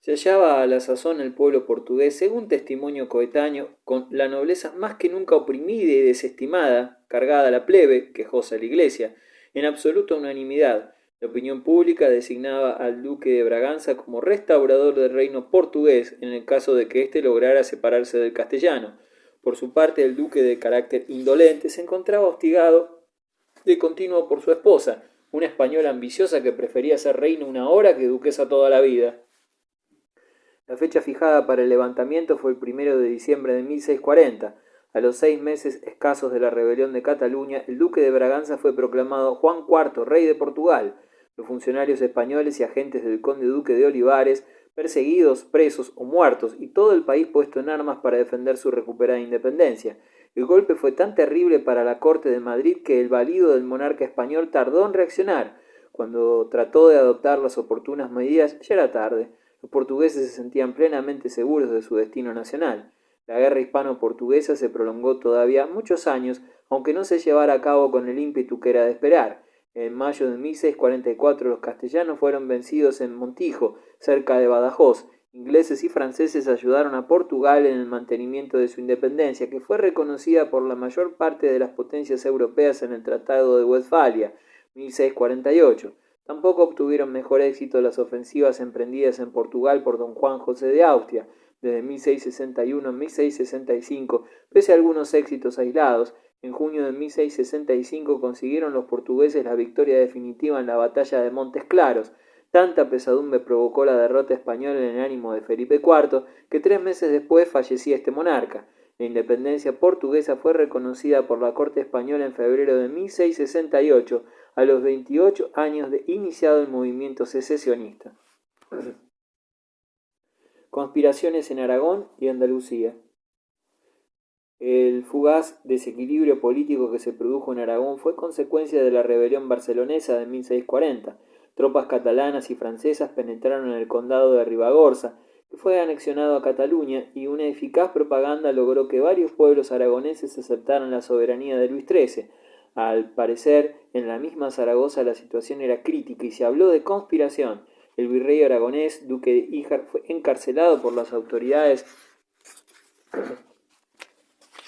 Se hallaba a la sazón el pueblo portugués, según testimonio coetáneo, con la nobleza más que nunca oprimida y desestimada, cargada a la plebe, quejosa la iglesia, en absoluta unanimidad. La opinión pública designaba al duque de Braganza como restaurador del reino portugués en el caso de que éste lograra separarse del castellano. Por su parte, el duque, de carácter indolente, se encontraba hostigado de continuo por su esposa, una española ambiciosa que prefería ser reina una hora que duquesa toda la vida. La fecha fijada para el levantamiento fue el 1 de diciembre de 1640. A los 6 meses escasos de la rebelión de Cataluña, el duque de Braganza fue proclamado Juan IV, rey de Portugal. Los funcionarios españoles y agentes del conde duque de Olivares, perseguidos, presos o muertos, y todo el país puesto en armas para defender su recuperada independencia. El golpe fue tan terrible para la corte de Madrid que el valido del monarca español tardó en reaccionar. Cuando trató de adoptar las oportunas medidas, ya era tarde. Los portugueses se sentían plenamente seguros de su destino nacional. La guerra hispano-portuguesa se prolongó todavía muchos años, aunque no se llevara a cabo con el ímpetu que era de esperar. En mayo de 1644 los castellanos fueron vencidos en Montijo, cerca de Badajoz. Ingleses y franceses ayudaron a Portugal en el mantenimiento de su independencia, que fue reconocida por la mayor parte de las potencias europeas en el Tratado de Westfalia, 1648. Tampoco obtuvieron mejor éxito las ofensivas emprendidas en Portugal por don Juan José de Austria, desde 1661 a 1665, pese a algunos éxitos aislados. En junio de 1665 consiguieron los portugueses la victoria definitiva en la batalla de Montes Claros. Tanta pesadumbre provocó la derrota española en el ánimo de Felipe IV, que 3 meses después fallecía este monarca. La independencia portuguesa fue reconocida por la corte española en febrero de 1668, a los 28 años de iniciado el movimiento secesionista. Conspiraciones en Aragón y Andalucía. El fugaz desequilibrio político que se produjo en Aragón fue consecuencia de la rebelión barcelonesa de 1640. Tropas catalanas y francesas penetraron en el condado de Ribagorza, que fue anexionado a Cataluña, y una eficaz propaganda logró que varios pueblos aragoneses aceptaran la soberanía de Luis XIII. Al parecer, en la misma Zaragoza la situación era crítica y se habló de conspiración. El virrey aragonés, duque de Híjar, fue encarcelado por las autoridades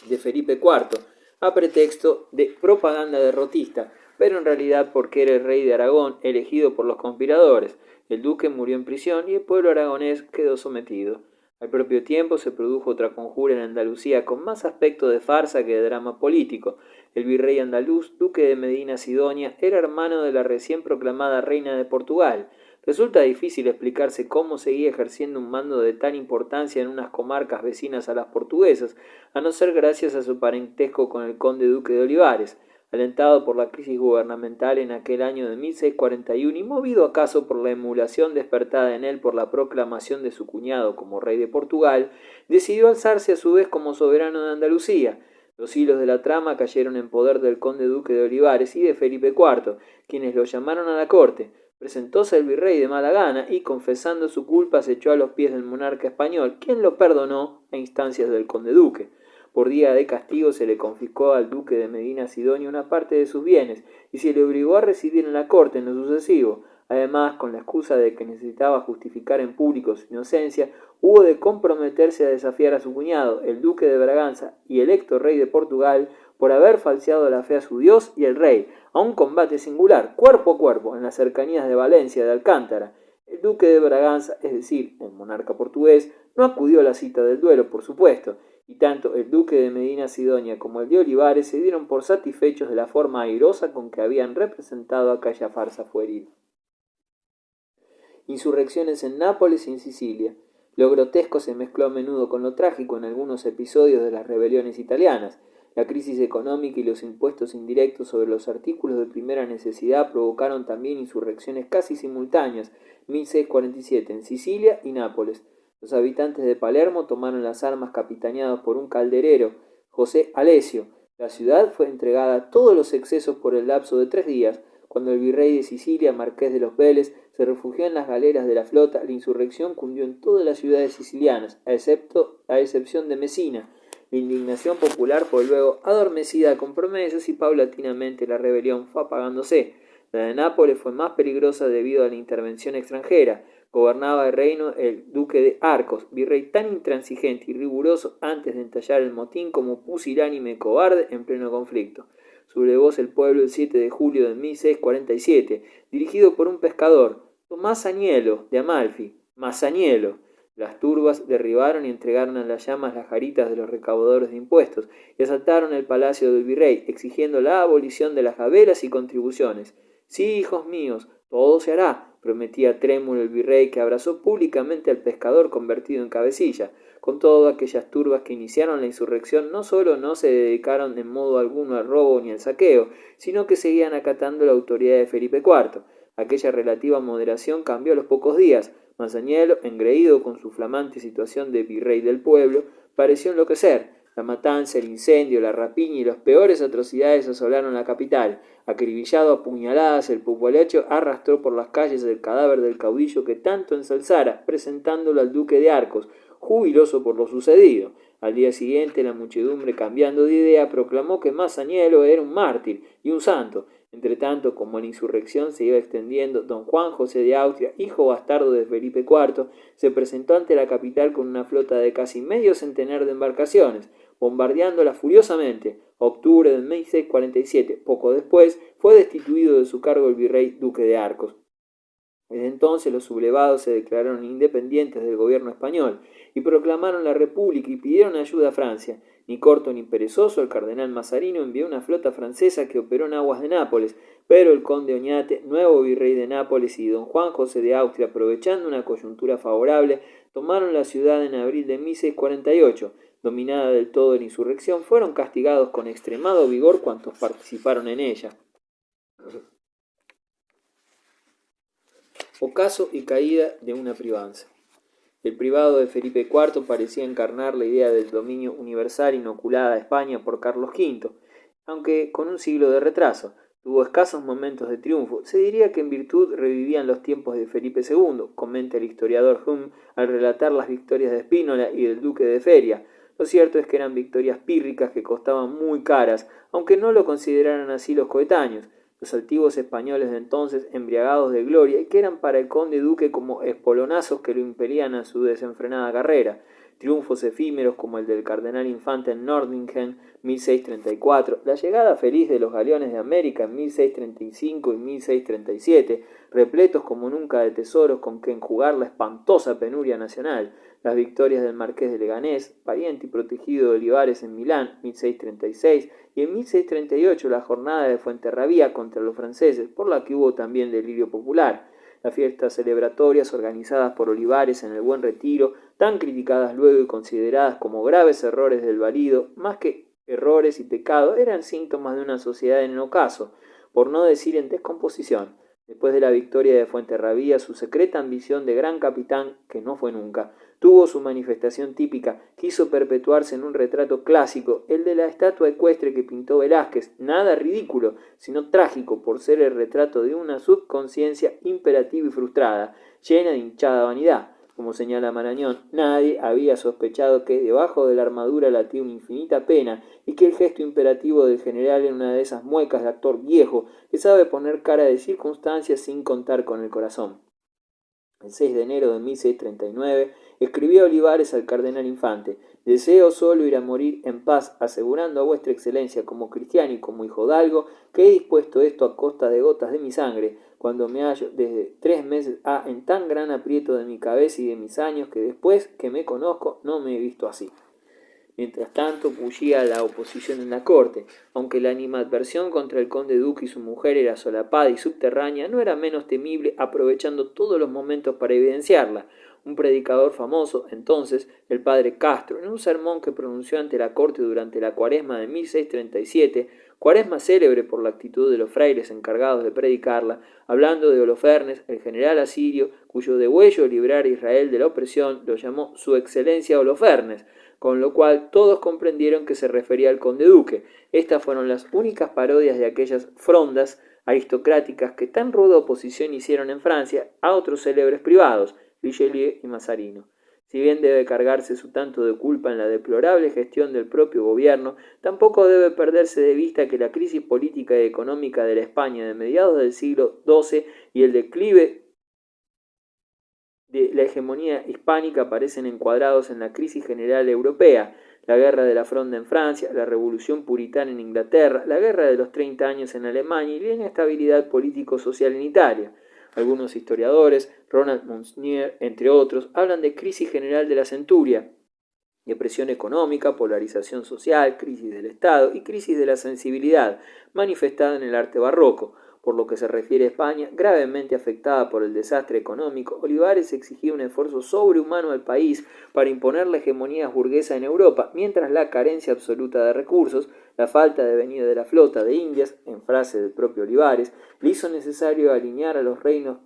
de Felipe IV a pretexto de propaganda derrotista, pero en realidad porque era el rey de Aragón elegido por los conspiradores. El duque murió en prisión y el pueblo aragonés quedó sometido. Al propio tiempo se produjo otra conjura en Andalucía con más aspecto de farsa que de drama político. El virrey andaluz, duque de Medina Sidonia, era hermano de la recién proclamada reina de Portugal. Resulta difícil explicarse cómo seguía ejerciendo un mando de tal importancia en unas comarcas vecinas a las portuguesas, a no ser gracias a su parentesco con el conde duque de Olivares. Alentado por la crisis gubernamental en aquel año de 1641 y movido acaso por la emulación despertada en él por la proclamación de su cuñado como rey de Portugal, decidió alzarse a su vez como soberano de Andalucía. Los hilos de la trama cayeron en poder del conde duque de Olivares y de Felipe IV, quienes lo llamaron a la corte. Presentóse el virrey de mala gana y, confesando su culpa, se echó a los pies del monarca español, quien lo perdonó a instancias del conde duque. Por día de castigo se le confiscó al duque de Medina Sidonia una parte de sus bienes y se le obligó a residir en la corte en lo sucesivo. Además, con la excusa de que necesitaba justificar en público su inocencia, hubo de comprometerse a desafiar a su cuñado, el duque de Braganza y electo rey de Portugal, por haber falseado la fe a su Dios y el rey, a un combate singular, cuerpo a cuerpo, en las cercanías de Valencia de Alcántara. El duque de Braganza, es decir, el monarca portugués, no acudió a la cita del duelo, por supuesto, y tanto el duque de Medina Sidonia como el de Olivares se dieron por satisfechos de la forma airosa con que habían representado aquella farsa pueril. Insurrecciones en Nápoles y en Sicilia. Lo grotesco se mezcló a menudo con lo trágico en algunos episodios de las rebeliones italianas. La crisis económica y los impuestos indirectos sobre los artículos de primera necesidad provocaron también insurrecciones casi simultáneas, 1647, en Sicilia y Nápoles. Los habitantes de Palermo tomaron las armas capitaneados por un calderero, José Alesio. La ciudad fue entregada a todos los excesos por el lapso de 3 días. Cuando el virrey de Sicilia, marqués de los Vélez, se refugió en las galeras de la flota, la insurrección cundió en todas las ciudades sicilianas, a excepción de Mesina. La indignación popular fue luego adormecida con promesas y paulatinamente la rebelión fue apagándose. La de Nápoles fue más peligrosa debido a la intervención extranjera. gobernaba el reino el duque de Arcos, virrey tan intransigente y riguroso antes de entallar el motín como pusilánime y cobarde en pleno conflicto. Sublevóse el pueblo el 7 de julio de 1647, dirigido por un pescador, Tomás Añelo, de Amalfi, Masaniello. Las turbas derribaron y entregaron a las llamas las garitas de los recaudadores de impuestos y asaltaron el palacio del virrey, exigiendo la abolición de las gabelas y contribuciones. Sí, hijos míos, todo se hará, prometía trémulo el virrey, que abrazó públicamente al pescador convertido en cabecilla. Con todo, aquellas turbas que iniciaron la insurrección no solo no se dedicaron en modo alguno al robo ni al saqueo, sino que seguían acatando la autoridad de Felipe IV. Aquella relativa moderación cambió a los pocos días. Masaniello, engreído con su flamante situación de virrey del pueblo, pareció enloquecer. La matanza, el incendio, la rapiña y las peores atrocidades asolaron la capital. Acribillado a puñaladas, el populacho arrastró por las calles el cadáver del caudillo que tanto ensalzara, presentándolo al duque de Arcos, jubiloso por lo sucedido. Al día siguiente, la muchedumbre, cambiando de idea, proclamó que Masaniello era un mártir y un santo. Entretanto, como la insurrección se iba extendiendo, don Juan José de Austria, hijo bastardo de Felipe IV, se presentó ante la capital con una flota de casi medio centenar de embarcaciones, bombardeándola furiosamente. Octubre de 1647, poco después, fue destituido de su cargo el virrey duque de Arcos. Desde entonces los sublevados se declararon independientes del gobierno español y proclamaron la república y pidieron ayuda a Francia. Ni corto ni perezoso, el cardenal Mazarino envió una flota francesa que operó en aguas de Nápoles, pero el conde Oñate, nuevo virrey de Nápoles, y don Juan José de Austria, aprovechando una coyuntura favorable, tomaron la ciudad en abril de 1648. Dominada del todo la insurrección, fueron castigados con extremado vigor cuantos participaron en ella. Ocaso y caída de una privanza. El privado de Felipe IV parecía encarnar la idea del dominio universal inoculada a España por Carlos V, aunque con un siglo de retraso. Tuvo escasos momentos de triunfo. Se diría que en virtud revivían los tiempos de Felipe II, comenta el historiador Hume al relatar las victorias de Spínola y del duque de Feria. Lo cierto es que eran victorias pírricas que costaban muy caras, aunque no lo consideraran así los coetáneos. Los altivos españoles de entonces, embriagados de gloria, y que eran para el conde duque como espolonazos que lo impelían a su desenfrenada carrera. Triunfos efímeros como el del cardenal infante en Nordlingen, 1634, la llegada feliz de los galeones de América en 1635 y 1637, repletos como nunca de tesoros con que enjugar la espantosa penuria nacional, las victorias del marqués de Leganés, pariente y protegido de Olivares en Milán, 1636, y en 1638 la jornada de Fuenterrabía contra los franceses, por la que hubo también delirio popular. Las fiestas celebratorias organizadas por Olivares en el Buen Retiro, tan criticadas luego y consideradas como graves errores del valido, más que errores y pecados, eran síntomas de una sociedad en ocaso, por no decir en descomposición. Después de la victoria de Fuenterrabía, su secreta ambición de gran capitán, que no fue nunca, tuvo su manifestación típica. Quiso perpetuarse en un retrato clásico, el de la estatua ecuestre que pintó Velázquez, nada ridículo, sino trágico por ser el retrato de una subconsciencia imperativa y frustrada, llena de hinchada vanidad. Como señala Marañón, nadie había sospechado que debajo de la armadura latía una infinita pena y que el gesto imperativo del general era una de esas muecas de actor viejo que sabe poner cara de circunstancias sin contar con el corazón. El 6 de enero de 1639 escribió Olivares al cardenal infante: «Deseo solo ir a morir en paz, asegurando a vuestra excelencia como cristiano y como hijodalgo que he dispuesto esto a costa de gotas de mi sangre, cuando me hallo desde 3 meses en tan gran aprieto de mi cabeza y de mis años que después que me conozco no me he visto así». Mientras tanto, bullía la oposición en la corte. Aunque la animadversión contra el conde duque y su mujer era solapada y subterránea, no era menos temible, aprovechando todos los momentos para evidenciarla. Un predicador famoso, entonces, el padre Castro, en un sermón que pronunció ante la corte durante la cuaresma de 1637, cuaresma célebre por la actitud de los frailes encargados de predicarla, hablando de Holofernes, el general asirio, cuyo degüello librar a Israel de la opresión, lo llamó Su Excelencia Holofernes, con lo cual todos comprendieron que se refería al conde duque. Estas fueron las únicas parodias de aquellas frondas aristocráticas que tan ruda oposición hicieron en Francia a otros célebres privados, Richelieu y Mazarino. Si bien debe cargarse su tanto de culpa en la deplorable gestión del propio gobierno, tampoco debe perderse de vista que la crisis política y económica de la España de mediados del siglo XII y el declive de la hegemonía hispánica aparecen encuadrados en la crisis general europea, la guerra de la Fronda en Francia, la revolución puritana en Inglaterra, la guerra de los 30 años en Alemania y la inestabilidad político-social en Italia. Algunos historiadores, Ronald Monsignor, entre otros, hablan de crisis general de la centuria, depresión económica, polarización social, crisis del Estado y crisis de la sensibilidad, manifestada en el arte barroco. Por lo que se refiere a España, gravemente afectada por el desastre económico, Olivares exigía un esfuerzo sobrehumano al país para imponer la hegemonía burguesa en Europa, mientras la carencia absoluta de recursos, la falta de venida de la flota de Indias, en frase del propio Olivares, le hizo necesario alinear a los reinos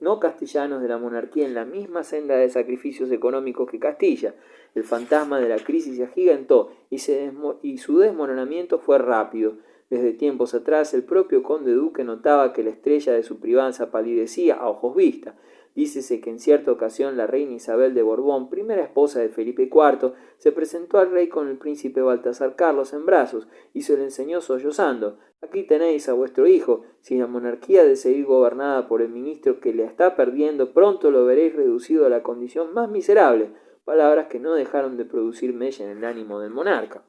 no castellanos de la monarquía en la misma senda de sacrificios económicos que Castilla. El fantasma de la crisis se agigantó y su desmoronamiento fue rápido. Desde tiempos atrás, el propio conde duque notaba que la estrella de su privanza palidecía a ojos vistas. Dícese que en cierta ocasión la reina Isabel de Borbón, primera esposa de Felipe IV, se presentó al rey con el príncipe Baltasar Carlos en brazos y se le enseñó sollozando: «Aquí tenéis a vuestro hijo. Si la monarquía de seguir gobernada por el ministro que la está perdiendo, pronto lo veréis reducido a la condición más miserable». Palabras que no dejaron de producir mella en el ánimo del monarca.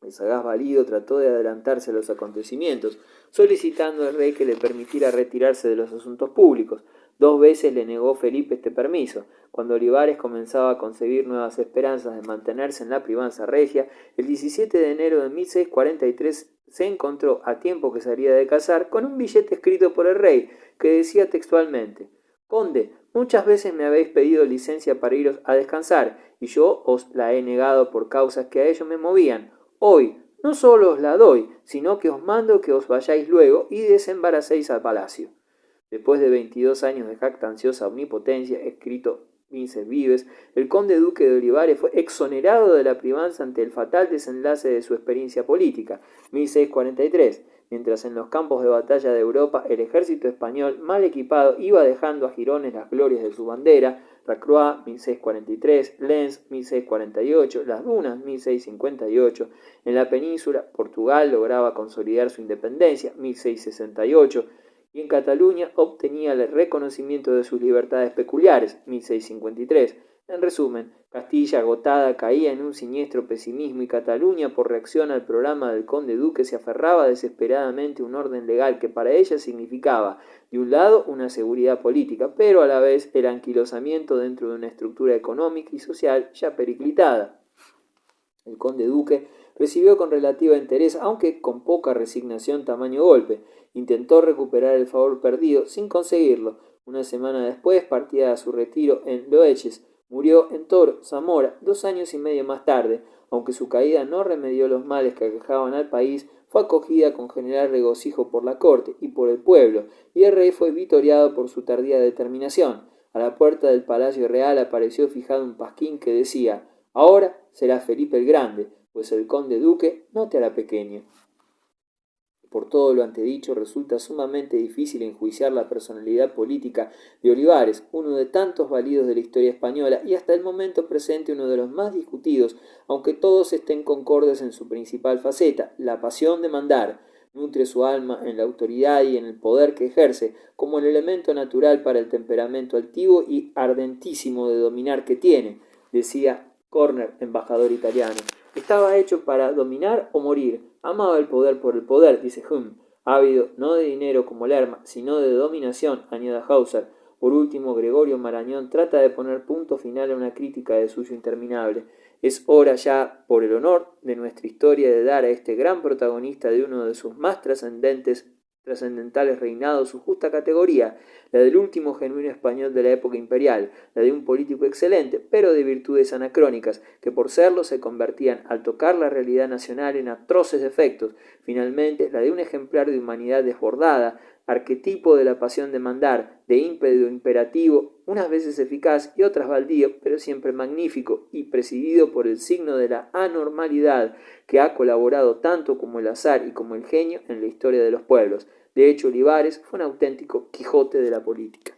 El sagaz Valido trató de adelantarse a los acontecimientos, solicitando al rey que le permitiera retirarse de los asuntos públicos. 2 veces le negó Felipe este permiso. Cuando Olivares comenzaba a concebir nuevas esperanzas de mantenerse en la privanza regia, el 17 de enero de 1643 se encontró, a tiempo que salía de cazar, con un billete escrito por el rey, que decía textualmente: «Conde, muchas veces me habéis pedido licencia para iros a descansar, y yo os la he negado por causas que a ello me movían. Hoy no solo os la doy, sino que os mando que os vayáis luego y desembaracéis al palacio». Después de 22 años de jactanciosa omnipotencia, escrito Vincent Vives, el conde duque de Olivares fue exonerado de la privanza ante el fatal desenlace de su experiencia política, 1643, mientras en los campos de batalla de Europa el ejército español mal equipado iba dejando a jirones las glorias de su bandera. Racroix, 1643, Lens, 1648, Las Dunas, 1658. En la península, Portugal lograba consolidar su independencia, 1668, y en Cataluña obtenía el reconocimiento de sus libertades peculiares, 1653. En resumen, Castilla agotada caía en un siniestro pesimismo y Cataluña, por reacción al programa del conde duque, se aferraba desesperadamente a un orden legal que para ella significaba, de un lado, una seguridad política, pero a la vez el anquilosamiento dentro de una estructura económica y social ya periclitada. El conde duque recibió con relativa entereza, aunque con poca resignación, tamaño golpe. Intentó recuperar el favor perdido, sin conseguirlo. Una semana después partía a su retiro en Loeches. Murió en Toro, Zamora, 2 años y medio más tarde. Aunque su caída no remedió los males que aquejaban al país, fue acogida con general regocijo por la corte y por el pueblo, y el rey fue vitoriado por su tardía determinación. A la puerta del Palacio Real apareció fijado un pasquín que decía: «Ahora será Felipe el Grande, pues el conde duque no te hará pequeño». Por todo lo antedicho, resulta sumamente difícil enjuiciar la personalidad política de Olivares, uno de tantos validos de la historia española y hasta el momento presente uno de los más discutidos, aunque todos estén concordes en su principal faceta, la pasión de mandar. Nutre su alma en la autoridad y en el poder que ejerce, como el elemento natural para el temperamento altivo y ardentísimo de dominar que tiene, decía Corner, embajador italiano. Estaba hecho para dominar o morir. Amaba el poder por el poder, dice Hume. Ávido no de dinero como Lerma, sino de dominación, añade Hauser. Por último, Gregorio Marañón trata de poner punto final a una crítica de suyo interminable. Es hora ya, por el honor de nuestra historia, de dar a este gran protagonista de uno de sus más trascendentales reinados su justa categoría, la del último genuino español de la época imperial, la de un político excelente, pero de virtudes anacrónicas, que por serlo se convertían al tocar la realidad nacional en atroces defectos. Finalmente, la de un ejemplar de humanidad desbordada, arquetipo de la pasión de mandar, de ímpetu imperativo, unas veces eficaz y otras baldío, pero siempre magnífico, y presidido por el signo de la anormalidad, que ha colaborado tanto como el azar y como el genio en la historia de los pueblos. De hecho, Olivares fue un auténtico Quijote de la política.